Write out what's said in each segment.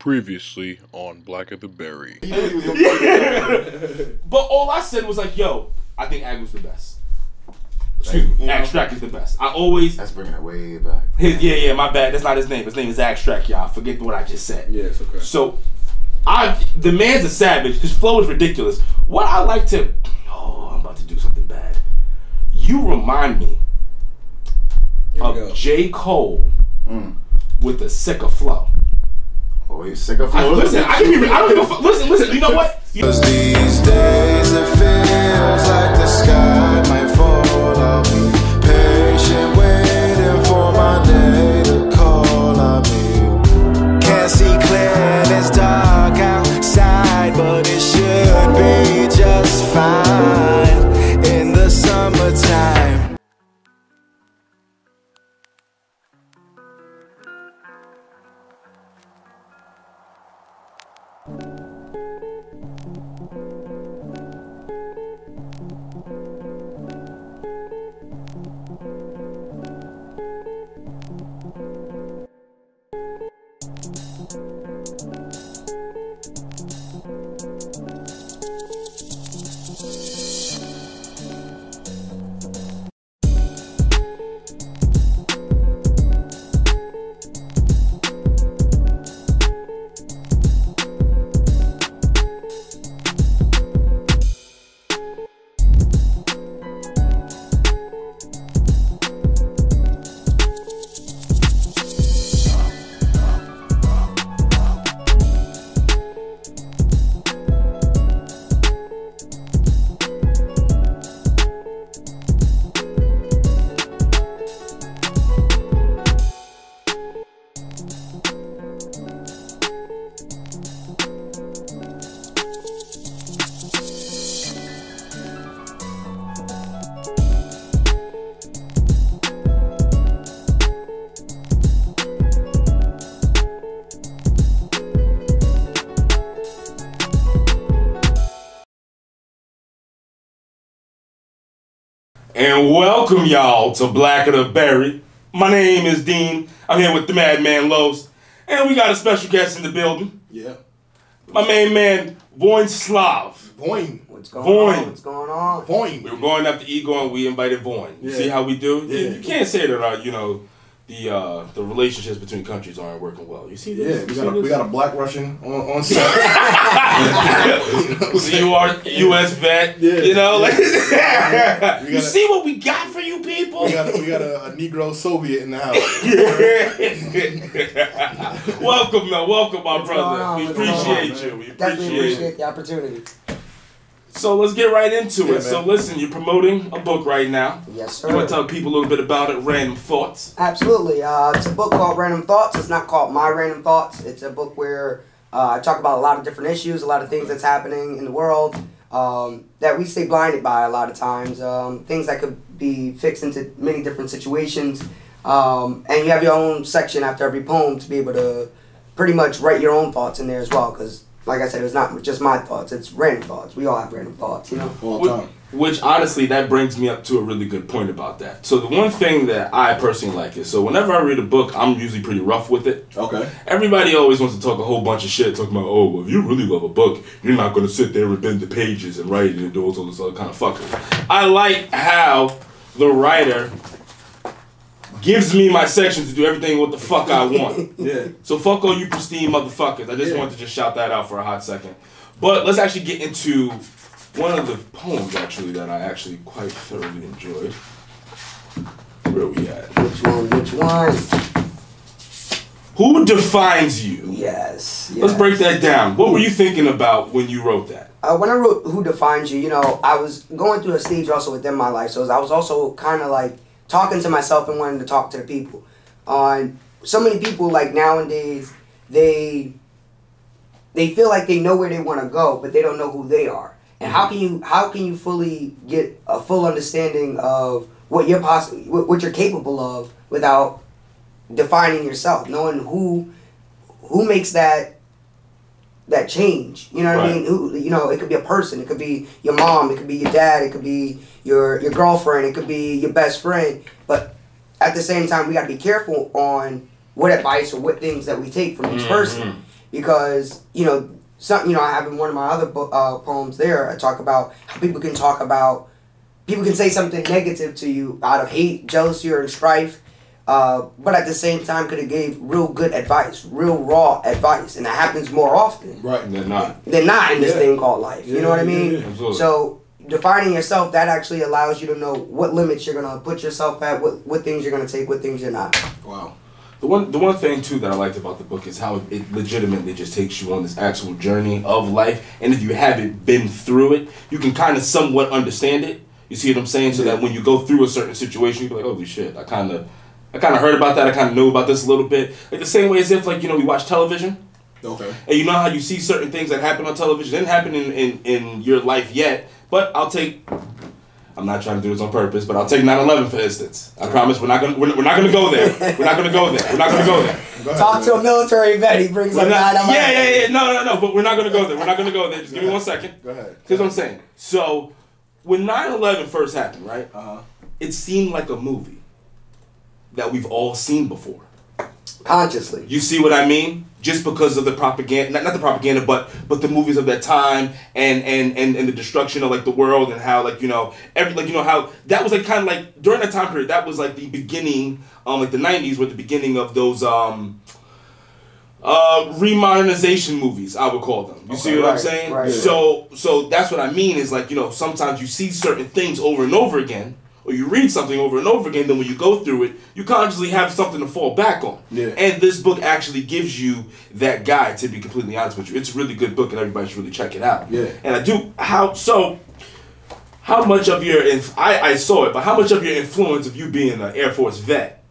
Previously on Black of the Berry. But all I said was like, yo, I think Ag was the best. Excuse me, Agstrack is the best. I always... That's bringing it way back. Yeah, my bad. That's not his name. His name is Agstrack, y'all. Forget what I just said. Yeah, it's okay. So, the man's a savage. His flow is ridiculous. What I like to... Oh, I'm about to do something bad. You remind me of J. Cole with a sicker flow. Oh, he's sick of flow. Listen, I don't give a fuck. Listen, you know what? Cause these days it feels like the sky might fall. I'll be patient, waiting for my day to call. I'll be can't see clear, it's dark outside, but it should be just fine in the summertime. And welcome y'all to Black of the Berry. My name is Dean. I'm here with the Madman Lows. And we got a special guest in the building. Yeah. My main man, Voin Slovs. Voin. What's going on? What's going on? Voin. We were going after Ego and we invited Voin. You see how we do? Yeah. You can't say that, the relationships between countries aren't working well. You see this? Yeah, we got a black Russian on set. So you are U.S. vet, you know? Like, you see what we got for you people? We got a Negro Soviet in the house. Welcome, my brother. We appreciate you. We Definitely appreciate the opportunity. So let's get right into it. Man. So listen, you're promoting a book right now. Yes, sir. You want to tell people a little bit about it, Random Thoughts? Absolutely. It's a book called Random Thoughts. It's not called My Random Thoughts. It's a book where I talk about a lot of different issues, a lot of things that's happening in the world that we stay blinded by a lot of times. Things that could be fixed into many different situations. And you have your own section after every poem to be able to pretty much write your own thoughts in there as well, because like I said, it's not just my thoughts, it's random thoughts. We all have random thoughts, you know? All the time. Which honestly, that brings me up to a really good point about that. So the one thing that I personally like is, so whenever I read a book, I'm usually pretty rough with it. Okay. Everybody always wants to talk a whole bunch of shit, talking about, oh, well, if you really love a book, you're not going to sit there and bend the pages and write it and do all this other kind of fuckery. I like how the writer gives me my section to do everything what the fuck I want. Yeah. So fuck all you pristine motherfuckers. I just wanted to just shout that out for a hot second. But let's actually get into one of the poems actually that I actually quite thoroughly enjoyed. Where are we at? Which one? Who defines you? Yes. Let's break that down. What were you thinking about when you wrote that? When I wrote Who Defines You, I was going through a stage also within my life. So I was also kind of like talking to myself and wanting to talk to the people. So many people, like nowadays, they feel like they know where they want to go, but they don't know who they are. And how can you fully get a full understanding of what you're capable of without defining yourself, knowing who makes that change? You know what I mean? Who, it could be a person, it could be your mom, it could be your dad, it could be your girlfriend, it could be your best friend. But at the same time, we got to be careful on what advice or what things that we take from each person. because I have in one of my other poems there. I talk about how people can say something negative to you out of hate, jealousy, or strife, but at the same time could have gave real good advice, real raw advice, and that happens more often. Right, and they're not. They're not in this thing called life. Yeah, you know what I mean? Absolutely. So defining yourself, that actually allows you to know what limits you're gonna put yourself at, what things you're gonna take, what things you're not. Wow. The one thing too that I liked about the book is how it legitimately just takes you on this actual journey of life, and if you haven't been through it, you can kind of somewhat understand it. You see what I'm saying? So that when you go through a certain situation, you're like, holy shit, I kind of heard about that. I kind of knew about this a little bit. Like the same way as if we watch television. Okay. And you know how you see certain things that happen on television didn't happen in your life yet, but I'm not trying to do this on purpose, but I'll take 9/11 for instance. I promise we're not gonna go there. We're not gonna go there. We're not gonna go there. Go ahead, Talk to a military vet, he brings up 9/11. Yeah. No. But we're not gonna go there. We're not gonna go there. Just give me 1 second. Go ahead. Here's what I'm saying. So when 9/11 first happened, right? It seemed like a movie that we've all seen before. Consciously. You see what I mean? Just because of the propaganda, not the propaganda, but the movies of that time and the destruction of like the world and how how that was like kind of like during that time period that was like the beginning, like the 90s were the beginning of those remodernization movies, I would call them. You see what I'm saying? Right. So that's what I mean is like sometimes you see certain things over and over again. Or you read something over and over again, then when you go through it, you consciously have something to fall back on. Yeah. And this book actually gives you that guide, to be completely honest with you. It's a really good book and everybody should really check it out. Yeah. And how much of your, I saw it, but how much of your influence of you being an Air Force vet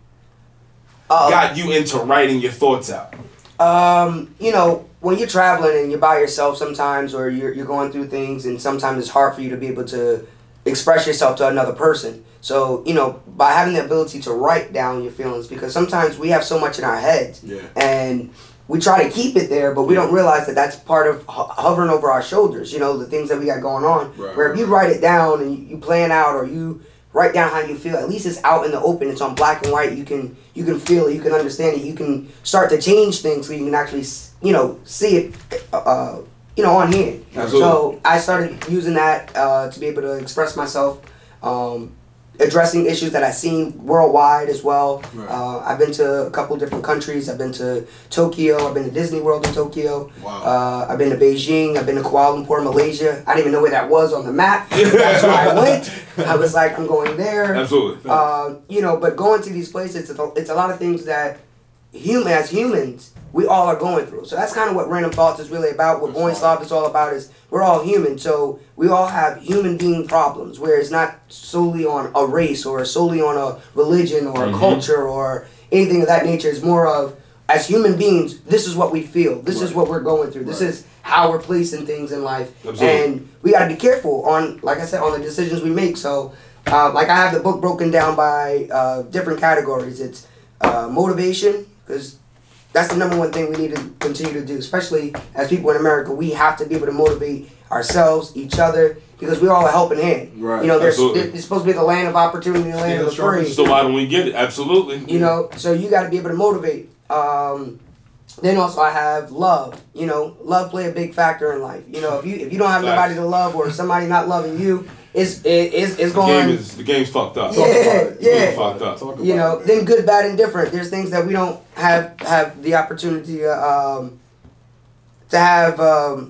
got you into writing your thoughts out? When you're traveling and you're by yourself sometimes, or you're going through things, and sometimes it's hard for you to be able to express yourself to another person. So, by having the ability to write down your feelings, because sometimes we have so much in our heads, and we try to keep it there, but we don't realize that that's part of hovering over our shoulders, the things that we got going on. Where if you write it down and you plan out, or you write down how you feel, at least it's out in the open, it's on black and white, you can feel it, you can understand it, you can start to change things so you can actually, see it, on hand. Absolutely. So I started using that to be able to express myself, addressing issues that I've seen worldwide as well. Right. I've been to a couple different countries. I've been to Tokyo. I've been to Disney World in Tokyo. Wow. I've been to Beijing. I've been to Kuala Lumpur, Malaysia. I didn't even know where that was on the map. That's where I went. I was like, I'm going there. Absolutely. But going to these places, it's a lot of things that as humans, we all are going through. So that's kind of what Random Thoughts is really about. What Voin Slovs is all about is we're all human. So we all have human being problems, where it's not solely on a race or solely on a religion or a culture or anything of that nature. It's more of, as human beings, this is what we feel. This is what we're going through. This is how we're placing things in life. Absolutely. And we got to be careful on, like I said, on the decisions we make. So I have the book broken down by different categories. It's motivation, because that's the number one thing we need to continue to do, especially as people in America. We have to be able to motivate ourselves, each other, because we're all a helping hand. Right. It's Absolutely. supposed to be the land of opportunity, the land of the free. So why don't we get it? Absolutely. So you got to be able to motivate. Then also I have love. Love play a big factor in life. If you don't have nobody to love, or somebody not loving you, it's going. The game's fucked up. Yeah. Fucked up. Then good, bad, and different. There's things that we don't have the opportunity to have.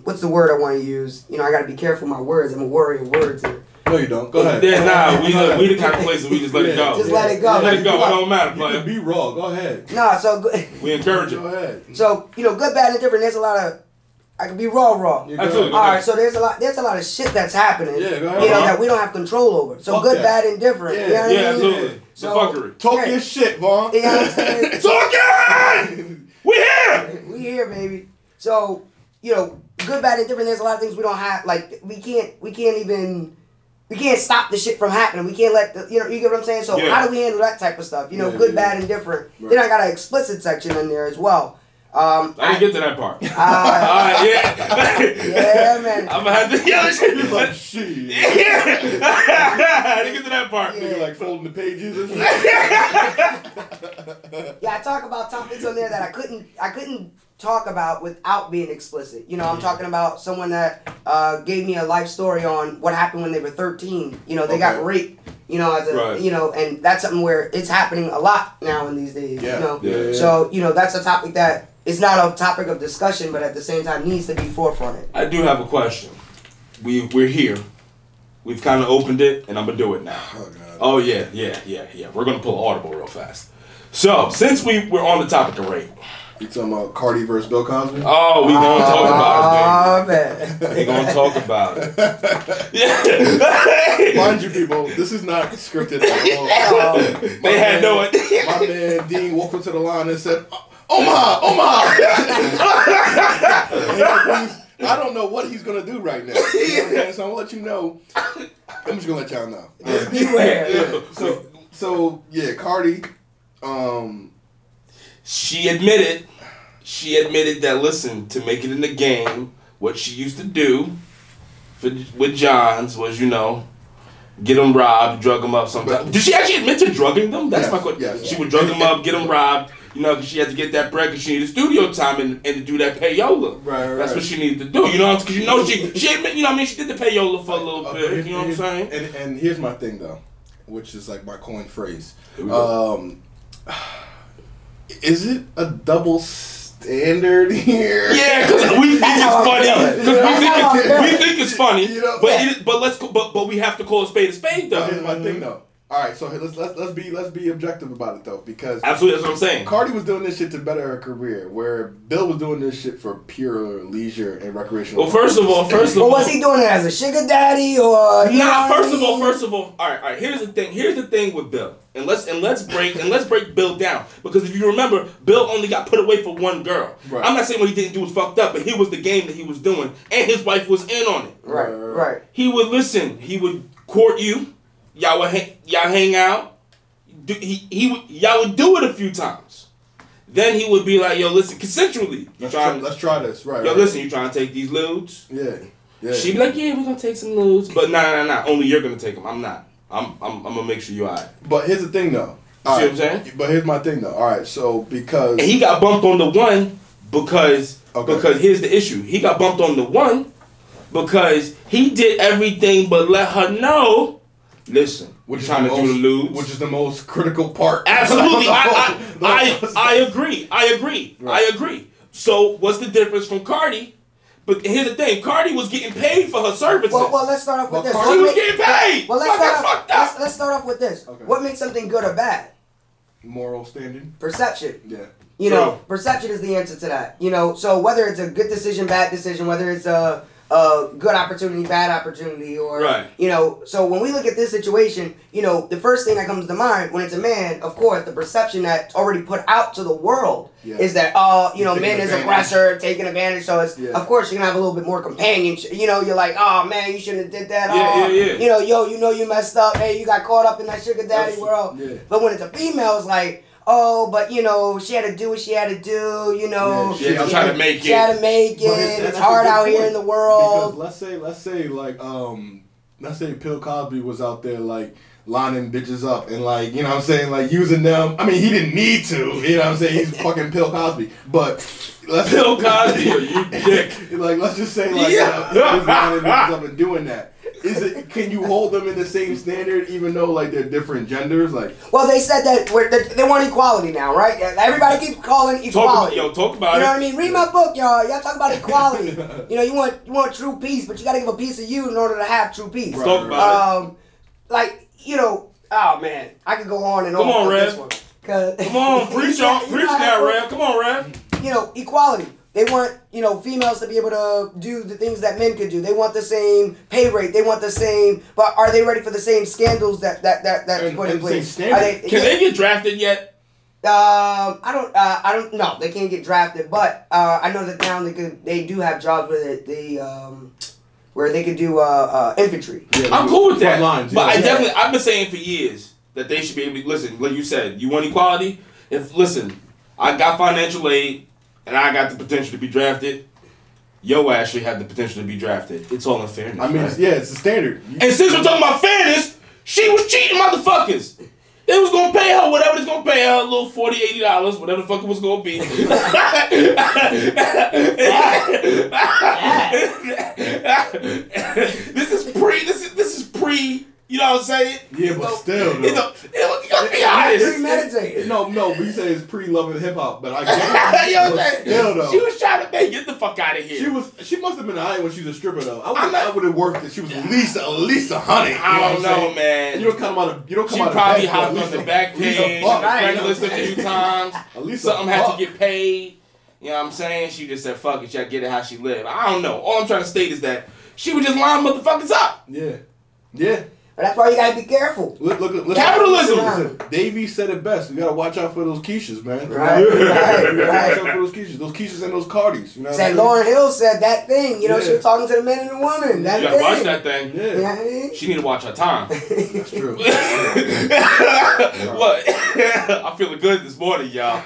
What's the word I want to use? I got to be careful with my words. I'm a warrior of words here. No, you don't. Go ahead. Yeah, we the kind of place that we just let it go. Just let it go. Let it go. It don't matter, You player. can be raw. Go ahead. Nah, so good. We encourage Go it. ahead. So good, bad, and different. There's a lot of. I can be raw. You Absolutely. go. All right, so there's a lot of shit that's happening. Yeah, go ahead. That we don't have control over. So Fuck good, that. bad, and different. Yeah. You know what I mean? Absolutely. So- The fuckery. Talk Yeah. your shit, Vaughn. You know what I'm saying? Talking! We here! We here, baby. So, good, bad, and different. There's a lot of things we don't have. Like we can't stop the shit from happening. We can't let you get what I'm saying? So how do we handle that type of stuff? Good, bad, and different. Right. Then I got an explicit section in there as well. I didn't get to that part. Yeah, man. I'm gonna have to yell at you. Like, shit. Yeah. I didn't get to that part. Yeah. Nigga like folding the pages and shit. Yeah, I talk about topics on there that I couldn't talk about without being explicit. You know, I'm talking about someone that gave me a life story on what happened when they were 13. You know, they got raped. You know, as a you know, and that's something where it's happening a lot now in these days. Yeah. You know, Yeah. so you know that's a topic that is not a topic of discussion, but at the same time needs to be forefronted. I do have a question. We're here. We've kind of opened it, and I'm gonna do it now. Oh yeah. We're gonna pull an audible real fast. So since we're on the topic of rape. You talking about Cardi versus Bill Cosby? Oh, we gonna talk about it, man. baby. We gonna talk about it. Yeah. Mind you, people, this is not scripted at all. They had no idea. My man Dean walked up to the line and said, Omaha! I don't know what he's gonna do right now. You know what I'm saying? So I'm gonna let you know. I'm just gonna let y'all know. Just beware. Yeah. So yeah, Cardi. She admitted that, listen, to make it in the game, what she used to do with Johns was, you know, get them robbed, drug them up sometimes. Did she actually admit to drugging them? That's my question. Yes. She would drug them up, get them robbed, you know, because she had to get that bread because she needed studio time and to do that payola. Right. That's what she needed to do, you know, because you know she admit, you know what I mean, she did the payola for a little bit, you know what I'm saying? And here's my thing though, which is like my coin phrase. Is it a double standard here? Yeah, because we think it's funny. Because we think it's funny. You know, but we have to call a spade though. Here's my thing though. All right, so let's be objective about it though, because Absolutely, that's what I'm saying. Cardi was doing this shit to better her career, where Bill was doing this shit for pure leisure and recreational. Well, first of all, was he doing it as a sugar daddy or? First of all. All right. Here's the thing. Here's the thing with Bill, and let's break Bill down, because if you remember, Bill only got put away for one girl. Right. I'm not saying what he didn't do was fucked up, but it was the game that he was doing, and his wife was in on it. Right. He would listen. He would court you. Y'all hang out. Y'all would do it a few times. Then he would be like, "Yo, listen, consensually. Let's try this, right? Yo, listen, you trying to take these ludes?" Yeah. She'd be like, "Yeah, we're gonna take some ludes, but nah. Only you're gonna take them. I'm not. I'm gonna make sure you're alright." But here's the thing, though. See what I'm saying? But here's my thing, though. All right, so because And he got bumped on the one because here's the issue. He got bumped on the one because he did everything but let her know. Listen, we're trying to do the lubes, which is the most critical part. Absolutely, I agree. Right. I agree. So what's the difference from Cardi? But here's the thing: Cardi was getting paid for her services. Well, let's start off with this. She was getting paid. Well, let's start off with this. Okay. What makes something good or bad? Moral standing. Perception. Yeah. You know, perception is the answer to that. You know, so whether it's a good decision, bad decision, whether it's a good opportunity, bad opportunity, or you know. So when we look at this situation, you know, the first thing that comes to mind when it's a man, of course, the perception that's already put out to the world is that you know, man is aggressor, taking advantage. So it's of course you're gonna have a little bit more companionship. You know, you're like, oh man, you shouldn't have did that. You know, you know you messed up. Hey, you got caught up in that sugar daddy world. Yeah. But when it's a female, it's like, oh, but you know, she had to do what she had to do, you know. She had to try to make it. She had to make it. It's hard out here in the world. Because let's say let's say Bill Cosby was out there like lining bitches up and like, you know what I'm saying, like using them. I mean, he didn't need to, you know what I'm saying? He's fucking Bill Cosby. But Bill Cosby, you dick. Like, let's just say like he's lining bitches up and doing that. Can you hold them in the same standard even though like they're different genders? Like, well, they said that they want equality now, right? Everybody keeps calling equality. Talk about it. You know what I mean? Read my book, y'all. Y'all talk about equality. You know, you want true peace, but you got to give a piece of you in order to have true peace. Right. Talk about it. Like, you know, oh man, I could go on and on. Come on, Rev. This one. Come on, preach now, Rev. Come on, Rev. You know, equality. They want, you know, females to be able to do the things that men could do. They want the same pay rate. They want the same, but are they ready for the same scandals that's put in place? Can they get drafted yet? I don't know. They can't get drafted, but I know that now they do have jobs where they could do infantry. Yeah, I'm cool with that. Lines, but I've been saying for years that they should be able to listen. Like you said, you want equality. I got financial aid. And I got the potential to be drafted. Yo ass should have the potential to be drafted. It's all in fairness. I mean, right? it's a standard. And since we're talking about fairness, she was cheating motherfuckers. They was gonna pay her whatever it's gonna pay her, a little $40, $80, whatever the fuck it was gonna be. This is pre. You know what I'm saying? Yeah, but still, though. You gotta be honest. Premeditated. No, but you say it's pre-loving hip hop, but I get it. You know what I'm saying? Still, though. She was trying to make get the fuck out of here. She must have been alright when she was a stripper though. I would have worked it. She was at least $100. I don't know, man. You don't come out She of probably the hopped on the back page, Craigslist a few times. At least Something had to get paid. You know what I'm saying? She just said, fuck it, y'all get it how she lived. I don't know. All I'm trying to state is that she was just lining motherfuckers up. Yeah. But that's why you gotta be careful. Look, Capitalism. Listen, Davey said it best. You gotta watch out for those Keishas, man. Right. Watch out for those Keishas and those Cardis. You know Said Lauryn Hill said that thing. You know, she was talking to the men and the women. That You gotta watch that thing. Yeah. You know what I mean? She need to watch her time. That's true. What? I'm feeling good this morning, y'all.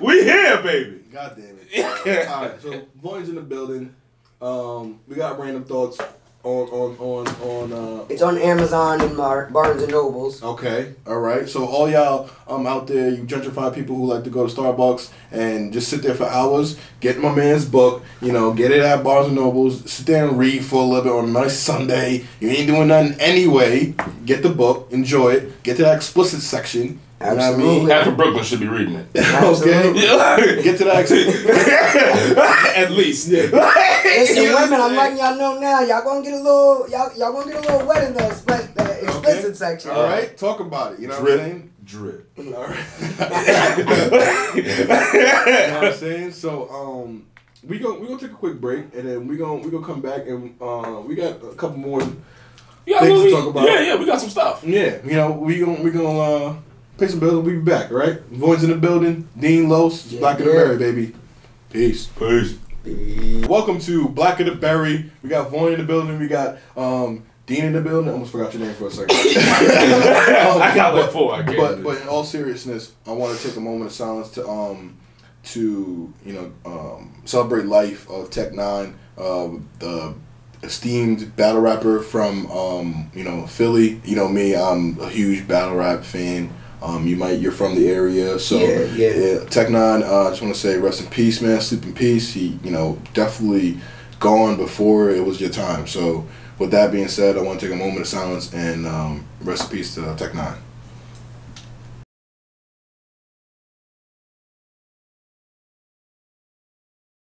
We here, baby. God damn it. Alright, so Voin's in the building. We got random thoughts on It's on Amazon and Barnes and Nobles. Okay, all right. So all y'all out there, you gentrified people who like to go to Starbucks and just sit there for hours, get my man's book, get it at Barnes and Nobles, sit there and read for a little bit on a nice Sunday. You ain't doing nothing anyway. Get the book, enjoy it, get to that explicit section. Absolutely. You know what Half of Brooklyn should be reading it. Okay. Get to that At least. Listen, women, I'm letting y'all know now. Y'all gonna get a little wet in the explicit section. All right, talk about it. You know what I'm saying? Drip. All right. You know what I'm saying? So we gonna take a quick break and then we gonna come back and we got a couple more things to talk about. Yeah, we got some stuff. Yeah, we gonna pay some bills. We'll be back, all right? Voin's in the building. Dean Los, it's Black of the Berry, baby. Peace. Welcome to Black of the Berry. We got Voin in the building. We got Dean in the building. I almost forgot your name for a second. I got one before. But in all seriousness, I want to take a moment of silence to celebrate life of Tech Nine, the esteemed battle rapper from Philly. You know me, I'm a huge battle rap fan. You're from the area, so yeah. Tech Nine, I just want to say rest in peace, man. Sleep in peace. He, definitely gone before it was your time. So with that being said, I want to take a moment of silence and rest in peace to Tech Nine.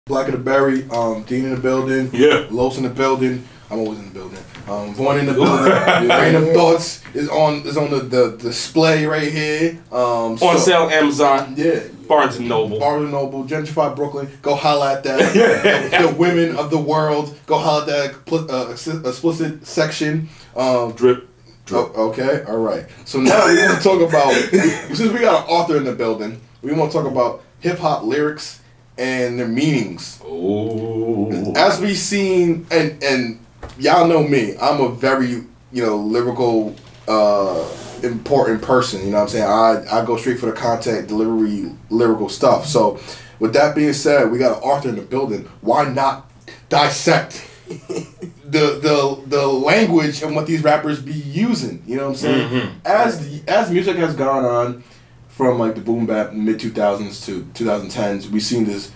Black of the Berry, Dean in the building, Los in the building. I'm always in the building. Voin in the building. Random Thoughts is on the display right here. On sale Amazon. Yeah. Barnes and Noble. Gentrified Brooklyn. Go holla at that. the women of the world. Go holla at that explicit section. Drip. Okay, all right. So now we want to talk about, since we got an author in the building, we want to talk about hip hop lyrics and their meanings. Oh. As we seen, and y'all know me, I'm a very, lyrical, important person. You know what I'm saying? I go straight for the content, delivery, lyrical stuff. So with that being said, we got an author in the building. Why not dissect the language and what these rappers be using? You know what I'm saying? Mm-hmm. As music has gone on, from like the boom bap mid 2000s to 2010s, we've seen this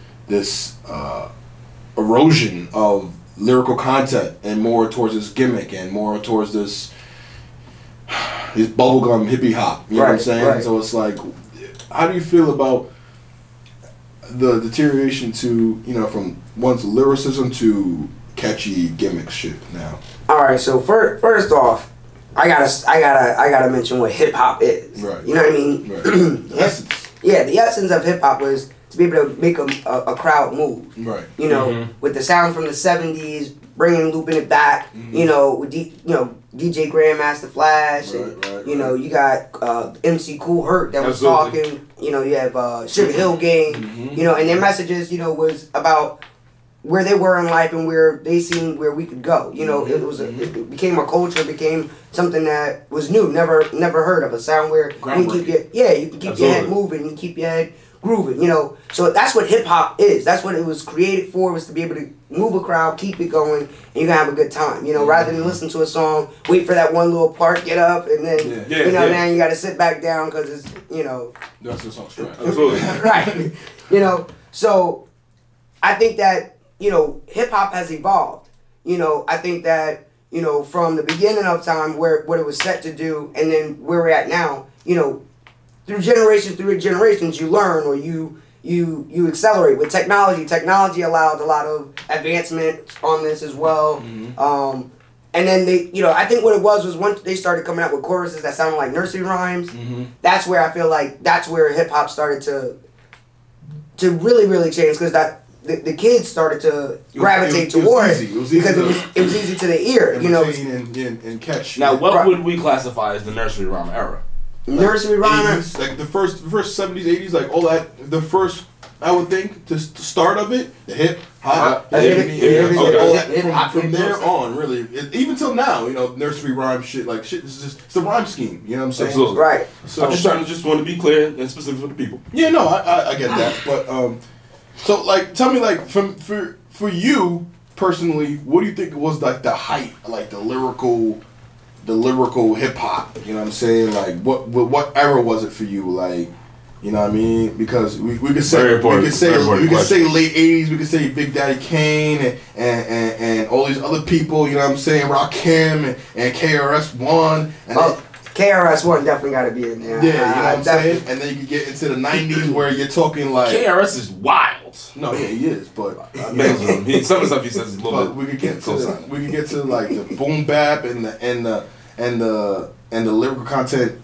erosion of lyrical content and more towards this gimmick and more towards this bubblegum hippie hop. You know what I'm saying? Right. So it's like, how do you feel about the deterioration to from one's lyricism to catchy gimmick shit now? All right. So first off, I gotta mention what hip hop is. Right. You know what I mean? Right. The essence. Yeah, the essence of hip hop was to be able to make a crowd move. Right. With the sound from the '70s, looping it back. Mm-hmm. With DJ Grandmaster Flash, and you got MC Cool Herc that was talking. You have Sugar Hill Gang. Mm-hmm. And their messages, was about where they were in life and where they seen where we could go. It became a culture, became something that was new, never heard of. A sound where you can keep your head moving, you keep your head grooving, you know. So that's what hip hop is. That's what it was created for, was to be able to move a crowd, keep it going, and you're gonna have a good time, you know, rather than listen to a song, wait for that one little part, get up, and then, you know, now you gotta sit back down because it's, you know. That's the song's trash. Absolutely. Right. You know, so I think that, you know, hip hop has evolved. You know, I think that, you know, from the beginning of time where what it was set to do and then where we're at now, you know, through generations you learn or you accelerate with technology. Technology allowed a lot of advancement on this as well. And then they, you know, I think what it was once they started coming out with choruses that sounded like nursery rhymes, that's where I feel like that's where hip hop started to really change, because that the kids started to gravitate toward it because it was easy to the ear, you know. And catch. Now, what would we classify as the nursery rhyme era? Nursery rhyme, 80s, like the first 70s, 80s, like all that. The first, I would think, the start of it, the hip hop, all that. From there on, really, even till now, you know, nursery rhyme shit, like shit is just it's a rhyme scheme. You know what I'm saying? Absolutely. right? So I'm just want to be clear and specific for the people. yeah, no, I get that, but so like, tell me, like, for you personally, what do you think was like the height, like the lyrical hip hop? You know what I'm saying? Like, what era was it for you? Like, you know what I mean? Because we could say late '80s, we could say Big Daddy Kane and all these other people. You know what I'm saying? Rakim and KRS-One. And KRS-One definitely got to be in there. yeah, you know what I'm saying? And then you get into the '90s where you're talking like KRS is wild. No, yeah, he is, but Some of the stuff he says is a little bit. we could get to like the boom bap and the lyrical content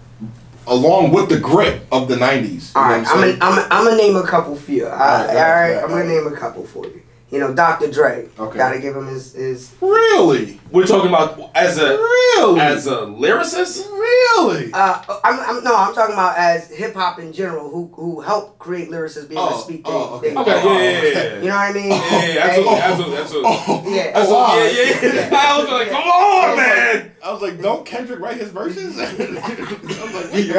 along with the grit of the '90s. All right, I'm gonna name a couple for you. All right, I'm gonna name a couple for you. You know, Dr. Dre. Okay. Gotta give him his. Really? We're talking about as a lyricist. Really? I'm talking about as hip hop in general, who helped create lyricists be able to speak. Okay. Yeah. You know what I mean? Absolutely. Yeah. I was like, come on, man. I was like, don't Kendrick write his verses? I was like, wait a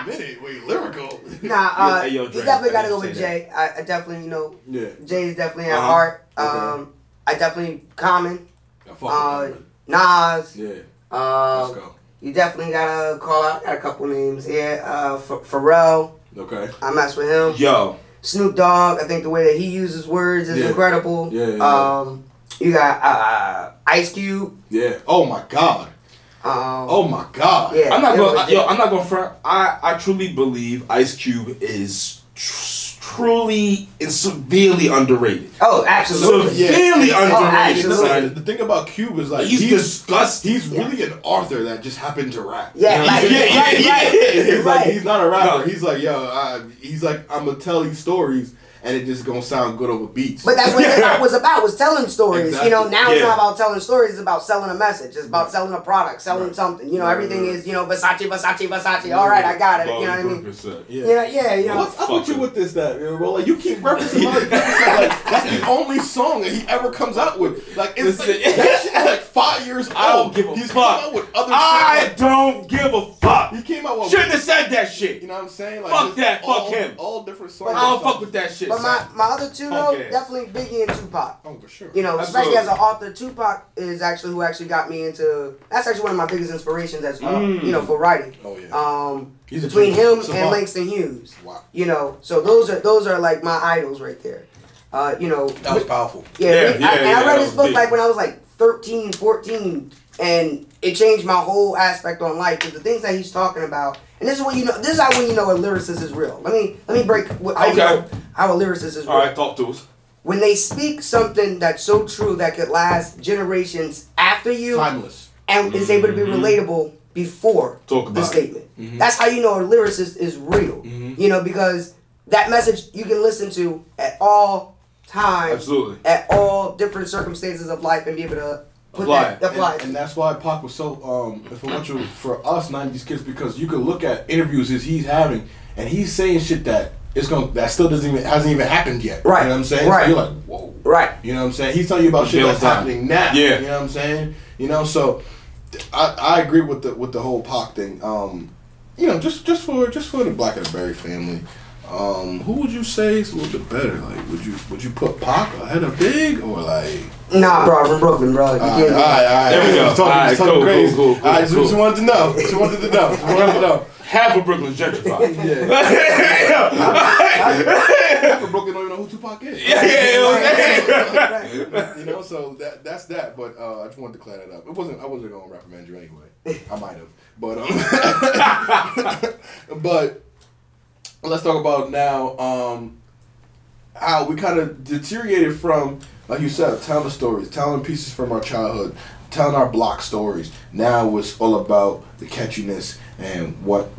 minute, wait, lyrical. Nah, Hey, yo, you Dre, definitely I gotta go didn't with say Jay. I definitely, you know, Yeah. Jay is definitely at heart. Okay. I definitely Common. I fuck with him. Nas. Yeah. Let's go. You definitely gotta call out. I got a couple names here. Pharrell. Okay. I mess with him. Yo. Snoop Dogg. I think the way that he uses words is incredible. Yeah. You got Ice Cube. Yeah. Oh my God. Oh my God. Yeah. I'm not going front. I truly believe Ice Cube is truly and severely underrated. Oh, absolutely. Severely underrated. absolutely. son. The thing about Cube is like He's disgusting. He's really an author that just happened to rap. Yeah, like, He's like, right. he's not a rapper. No. He's like, yo, he's like, I'm gonna tell these stories, and it just gonna sound good over beats. But that's what hip hop was about, was telling stories. Exactly. You know, now it's Yeah. not about telling stories, it's about selling a message. It's about selling a product, selling something. You know, everything is, you know, Versace. All right, I got it. You know what I mean? 100%. Yeah, you know. What's up with you with this, that, bro? Like, you keep referencing like that's the only song that he ever comes out with. Like, it's like, that shit is like 5 years old. I don't give a He's fuck. come out with other I songs. don't give a fuck. He came out with. Shouldn't have said that shit. You know what I'm saying? Like, Fuck just that. all- Fuck him. All different songs. I don't fuck with that shit. But son. my other two, though, Okay. definitely Biggie and Tupac. Oh, for sure. You know, especially Absolutely. as an author, Tupac is actually who actually got me into. That's actually one of my biggest inspirations as you know, for writing. Oh yeah. He's a Between genius. him Savant. and Langston Hughes. Wow. You know, so those are like my idols right there. You know, That was powerful. I that read his was book big. like when I was like 13, 14, and it changed my whole aspect on life. Because the things that he's talking about, and this is when you know. This is how when you know a lyricist is real. Let me break how you know how a lyricist is real. All right, talk to us. When they speak something that's so true that could last generations after you, Timeless. and is able to be relatable before Talk about the it. statement. That's how you know a lyricist is real. You know, because that message you can listen to at all times, Absolutely. at all different circumstances of life, and be able to put Apply. that apply. And that's why Pac was so influential for us '90s kids, because you could look at interviews that he's having, and he's saying shit that still hasn't even happened yet. Right. You know what I'm saying? Right. So you're like, whoa. Right. You know what I'm saying? He's telling you about shit Feels that's time. happening now. Yeah. You know what I'm saying? You know, so I agree with the whole Pac thing. You know, just for the Black of the Berry family. Who would you say is a little bit better? Like, would you put Pac ahead of Big or like? Nah, bro, from Brooklyn, bro. All right. There we go. Talking crazy. Cool. I just wanted to know. Just wanted to know. Half of Brooklyn's gentrified. Yeah. Half of Brooklyn don't even know who Tupac is. You know, so that's that. But I just wanted to clear that up. I wasn't gonna reprimand you anyway. I might have, but but let's talk about now how we kind of deteriorated from, like you said, telling the stories, telling pieces from our childhood, telling our block stories. Now it's all about the catchiness and what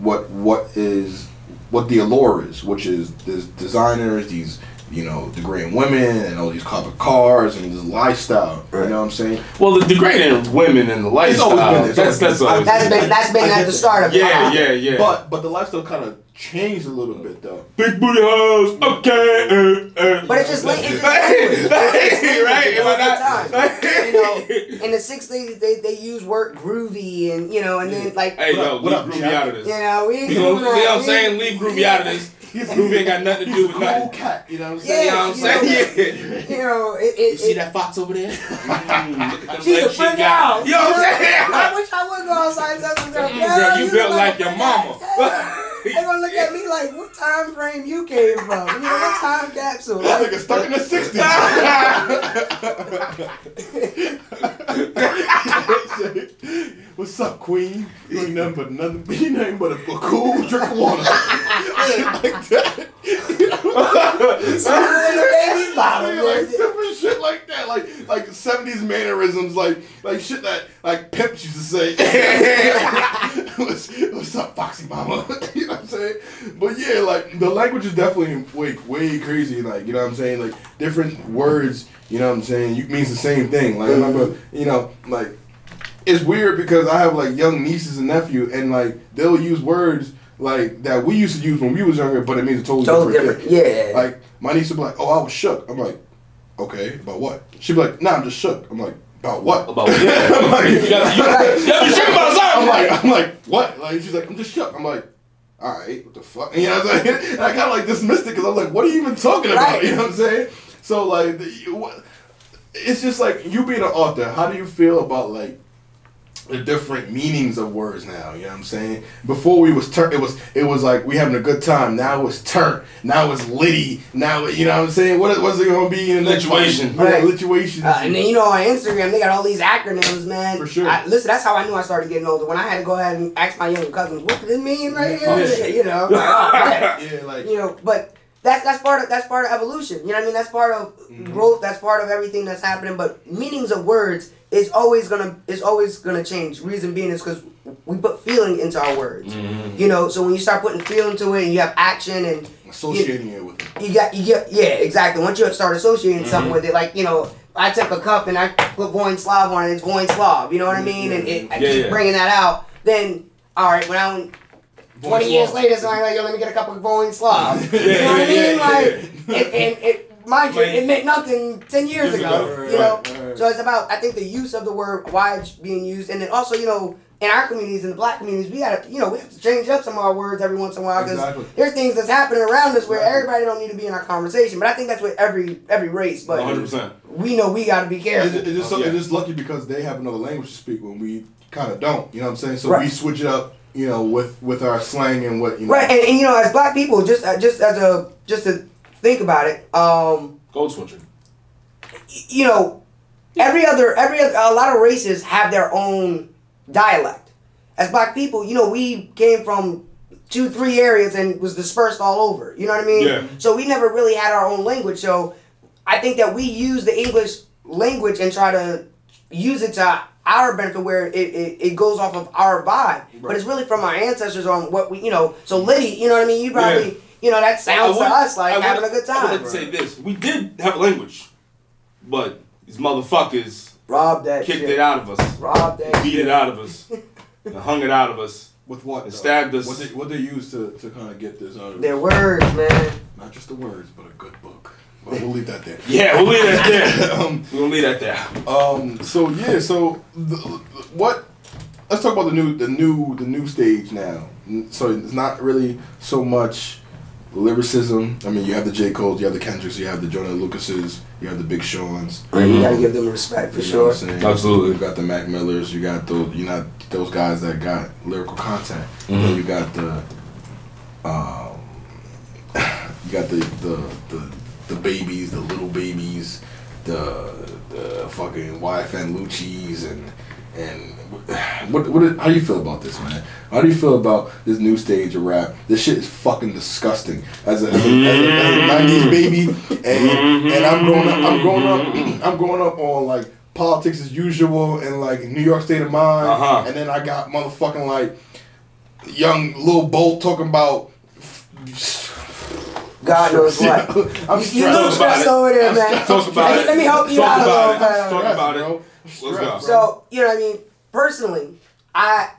the allure is, which is these designers, these, you know, degrading women and all these covered cars and this lifestyle. Right. You know what I'm saying? Well, the degrading women and the lifestyle. It's always been there. That's been at the start of it. Yeah. But the lifestyle kind of changed a little bit though. Big booty house, okay. But it's just right? You know, in the 60s they use word groovy and, you know, and then like, hey yo, leave groovy out of this. You know, we ain't you know what I'm saying? Leave groovy out of this. Groovy ain't got nothing to do with nothing. Cool cat, you know what I'm saying? You know what I'm saying? You know, you see that fox over there? She's a freak out. You know what I'm saying? I wish I would go outside and tell some girl, girl, you built like your mama. They gonna look at me like, what time frame you came from? You know, what time capsule? That nigga stuck in the 60s. What's up, queen? You ain't nothing but a cool drink of water. Shit like that. Something in the baby's bottle. Like different shit like that. Like 70s mannerisms, like shit that like pimps used to say. What's up, Foxy Mama? You know what I'm saying? But yeah, like the language is definitely way crazy. Like, you know what I'm saying? Like different words, you know what I'm saying, means the same thing. Like I remember, you know, like it's weird because I have like young nieces and nephew, and like they'll use words like that we used to use when we was younger, but it means a totally different thing. Yeah. Like my niece would be like, "Oh, I was shook." I'm like, "Okay, about what?" She'd be like, "Nah, I'm just shook." I'm like, "About what?" About what? I'm like, you gotta be shook about something. I'm like, "What?" Like she's like, "I'm just shook." I'm like, "All right, what the fuck?" You know what I'm saying? And I kind of like dismissed it because I'm like, "What are you even talking about?" Right. You know what I'm saying? So like, it's just like you being an author. How do you feel about like the different meanings of words now? You know what I'm saying? Before we was it was like we having a good time. Now it's turn. Now it's litty. Now, you know what I'm saying? What's it gonna be in the Lituation. Right. Lituation. And then, you know, on Instagram they got all these acronyms, man. For sure. Listen, that's how I knew I started getting older. When I had to go ahead and ask my younger cousins, what does it mean right here? You know, like, oh, man. Yeah, like, you know, but that's part of evolution. You know what I mean? That's part of growth. That's part of everything that's happening. But meanings of words is always gonna change. Reason being is because we put feeling into our words. Mm-hmm. You know, so when you start putting feeling to it and you have action and associating it with it. you get yeah, exactly. Once you start associating something with it, like, you know, I took a cup and I put Voin Slovs on it. It's Voin Slovs. You know what I mean? And I keep bringing that out. Then all right, when I 20 years later, so I'm like, yo, let me get a couple of Voin Slovs. You know what I mean? Like, mind you, it meant nothing 10 years ago. You know? Right. So it's about, I think, the use of the word, why it's being used. And then also, you know, in our communities, in the black communities, we gotta, you know, we have to change up some of our words every once in a while because there's things that's happening around us where everybody don't need to be in our conversation. But I think that's with every race. But 100%. We know we gotta be careful. It's just lucky because they have another language to speak when we kind of don't. You know what I'm saying? So we switch it up, you know, with our slang and what, you know. Right, and you know, as black people, just to think about it, Code switching. You know, a lot of races have their own dialect. As black people, you know, we came from 2-3 areas and was dispersed all over. You know what I mean? Yeah. So we never really had our own language. So I think that we use the English language and try to use it to our benefit where it goes off of our vibe. Right. But it's really from our ancestors on what we, you know, so Liddy, you know what I mean? You probably, you know, that sounds to us like having a good time. I would like to say this. We did have a language, but these motherfuckers kicked it out of us. Beat it out of us. And hung it out of us. With what? And stabbed us. What they used to kind of get this out of their words, man. Not just the words, but a good book. But we'll leave that there. Yeah, we'll leave that there. We'll leave that there. So yeah, what? Let's talk about the new stage now. So it's not really so much lyricism. I mean, you have the J. Cole's, you have the Kendricks, you have the Jonah Lucases, you have the Big Sean's. Right, you gotta give them respect for sure. Absolutely. You got the Mac Millers, you got those guys that got lyrical content. Then you got the the babies, the little babies, the fucking YFN Lucci's and how do you feel about this, man? How do you feel about this new stage of rap? This shit is fucking disgusting. As a 90s baby, and I'm growing up on like politics as usual and like New York State of Mind, and then I got motherfucking like young Lil Bolt talking about God knows what. You look stressed over there, man. Talk about it. Let me help you out a little bit. Talk about it. Let's go. So, you know what I mean? Personally, I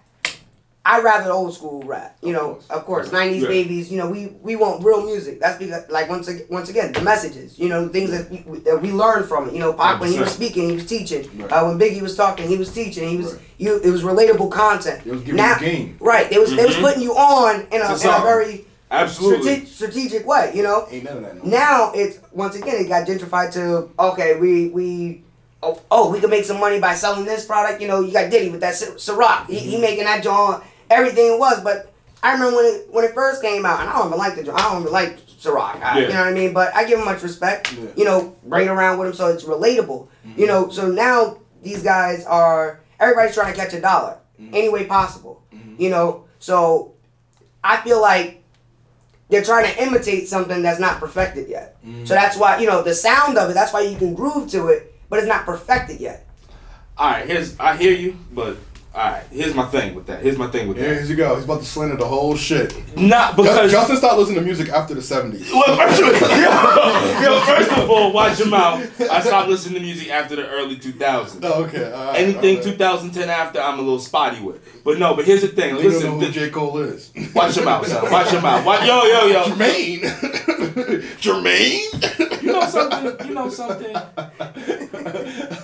rather old school rap. You know, of course, 90s babies, you know, we want real music. That's because, like, once again, the messages, you know, things that we learned from it. You know, Pac, when he was speaking, he was teaching. When Biggie was talking, he was teaching. It was relatable content. It was giving you game. Right. They was putting you on in a very strategic way, you know? Ain't none of that. No. Now, it's, once again, it got gentrified to, okay, we can make some money by selling this product. You know, you got Diddy with that Ciroc. He making that joint, everything it was. But I remember when it first came out, and I don't even like the joint. I don't even like Ciroc. You know what I mean? But I give him much respect. Yeah. You know, bring around with him so it's relatable. You know, so now these guys everybody's trying to catch a dollar any way possible. You know, so I feel like they're trying to imitate something that's not perfected yet. So that's why, you know, the sound of it, that's why you can groove to it, but it's not perfected yet. Alright, I hear you, but alright, here's my thing with that. Here you go. He's about to slander the whole shit. Not because Justin stopped listening to music after the 70s. Well, first of all, watch your mouth. I stopped listening to music after the early 2000s. Oh, okay. Anything 2010 after, I'm a little spotty with. But here's the thing. Listen, you don't know who J. Cole is. Watch your mouth, son. Watch your mouth. Yo. Jermaine? You know something?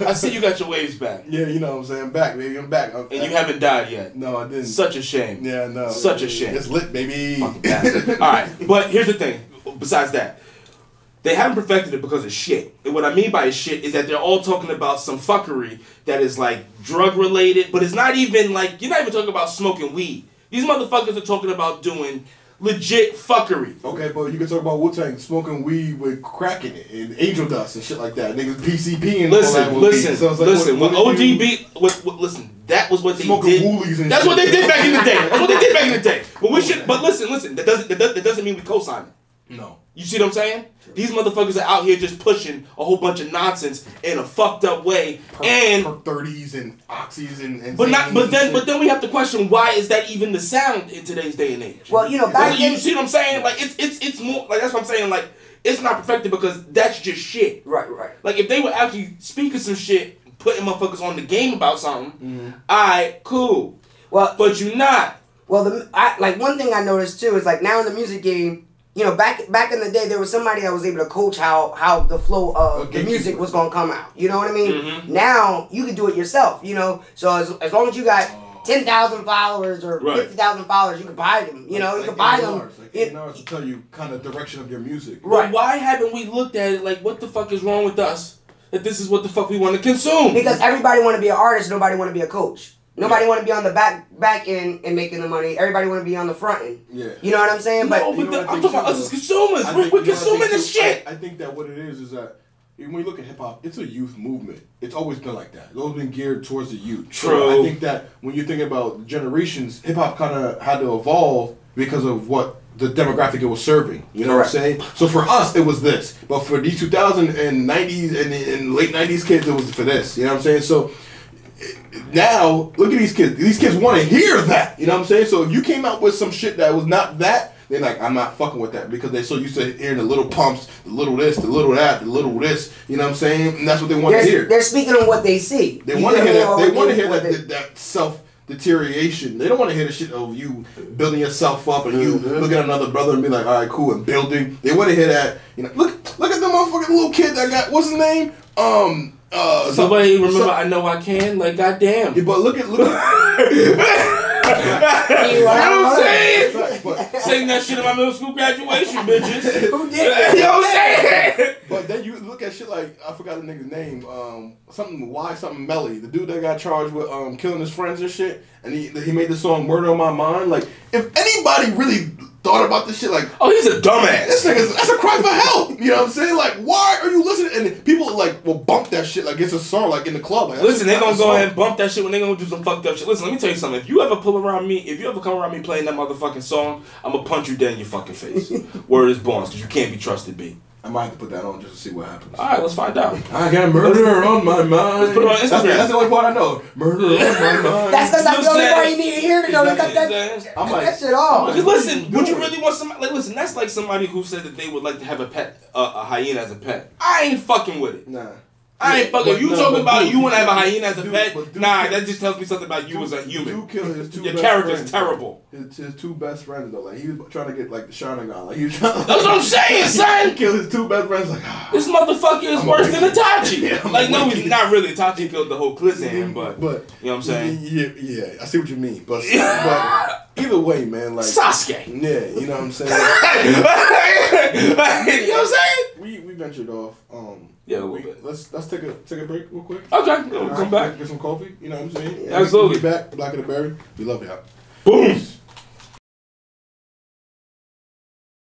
I see you got your waves back. Yeah, you know what I'm saying? Back, baby. I'm back. And you haven't died yet. No, I didn't. Such a shame. Yeah, no. Such a shame. It's lit, baby. Alright, but here's the thing. Besides that, they haven't perfected it because of shit. And what I mean by shit is that they're all talking about some fuckery that is like drug related, but it's not even like, you're not even talking about smoking weed. These motherfuckers are talking about doing legit fuckery. Okay, but you can talk about Wu-Tang smoking weed with crack in it and angel dust and shit like that. Niggas PCP and listen, all that. So listen. When ODB, listen, that was what they did. Woolies and That's shit. what they did back in the day. But we should. But listen. That doesn't mean we co-sign it. No. You see what I'm saying? Sure. These motherfuckers are out here just pushing a whole bunch of nonsense in a fucked up way, and perk 30s and oxys and but then we have to question, why is that even the sound in today's day and age? Well, you know, back you see what I'm saying? Like it's more like, that's what I'm saying. Like, it's not perfected because that's just shit. Right. Like, if they were actually speaking some shit, putting motherfuckers on the game about something, alright, cool. Well, but you not. Well, like one thing I noticed too is like now in the music game, you know, back in the day, there was somebody that was able to coach how the flow of the music was gonna come out. You know what I mean? Now you can do it yourself. You know, so as long as you got 10,000 followers or 50,000 followers, you can buy them. You know, you can buy them. A&Rs to tell you kind of direction of your music. Right. But why haven't we looked at it like, what the fuck is wrong with us? That this is what the fuck we want to consume? Because everybody want to be an artist, nobody want to be a coach. Nobody want to be on the back end and making the money. Everybody want to be on the front end. Yeah. You know what I'm saying? No, but I'm talking about us as consumers. We're consuming this shit. I think that what it is that when you look at hip hop, it's a youth movement. It's always been like that. It's always been geared towards the youth. True. So I think that when you think about generations, hip hop kind of had to evolve because of what the demographic it was serving. You know what I'm saying? So for us, it was this. But for these 2000 and 90s and late 90s kids, it was for this. You know what I'm saying? So now, look at these kids. These kids want to hear that. You know what I'm saying? So if you came out with some shit that was not that, they're like, I'm not fucking with that, because they're so used to hearing the little pumps, the little this, the little that, the little this. You know what I'm saying? And that's what they want to hear. They're speaking on what they see. They want to hear that. They want to hear that self-deterioration. They don't want to hear the shit of you building yourself up and you look at another brother and be like, all right, cool, and building. They want to hear that. You know, look at the motherfucking little kid that got, what's his name? Somebody remember I Know I Can? Like, goddamn. Yeah, but look at You know what I'm saying? But, Saying that shit at my middle school graduation, bitches. Who did? You know what I'm saying? but then you look at shit like, I forgot the nigga's name, something Melly, the dude that got charged with killing his friends and shit, and he made the song Murder on My Mind. Like, if anybody really thought about this shit, like, oh, he's a dumbass. this nigga's, that's a cry for help. You know what I'm saying? Like, why are you listening? And people like will bump that shit like it's a song, like in the club. Like, Listen, they gonna go ahead and bump that shit when they gonna do some fucked up shit. Listen, let me tell you something. If you ever come around me playing that motherfucking song, I'm gonna punch you dead in your fucking face. Word is born, because you can't be trusted, B. I might have to put that on just to see what happens. All right, let's find out. I got murder on my mind. Let's put it on Instagram. That's the only part I know. Murder on my mind. That's because that's the only part you need to hear to know. They got I'm like, that shit off. Because listen, would you really want somebody? Like, listen, that's like somebody who said that they would like to have a pet, a hyena as a pet. I ain't fucking with it. Nah. I ain't fucking. You talking about you want to have a hyena as a pet? Nah, kill- that just tells me something about you as a human. Dude killed his two Your best character's friends. terrible. His two best friends though, like he was trying to get like the shining guy, like he was trying. That's what I'm saying, son. He killed his two best friends, like This motherfucker is worse than Itachi. Yeah, I'm like, no, wicked. he's not really. Itachi killed the whole Clizan, but you know what I'm saying? Yeah, I see what you mean, but either way, man, like Sasuke. yeah, you know what I'm saying. You know what I'm saying? We ventured off. Yeah, a little bit. Let's take a break real quick. Okay, we'll come back. Get some coffee. You know what I'm saying. Absolutely. We'll be back. Black of the Berry. We love y'all. Boom.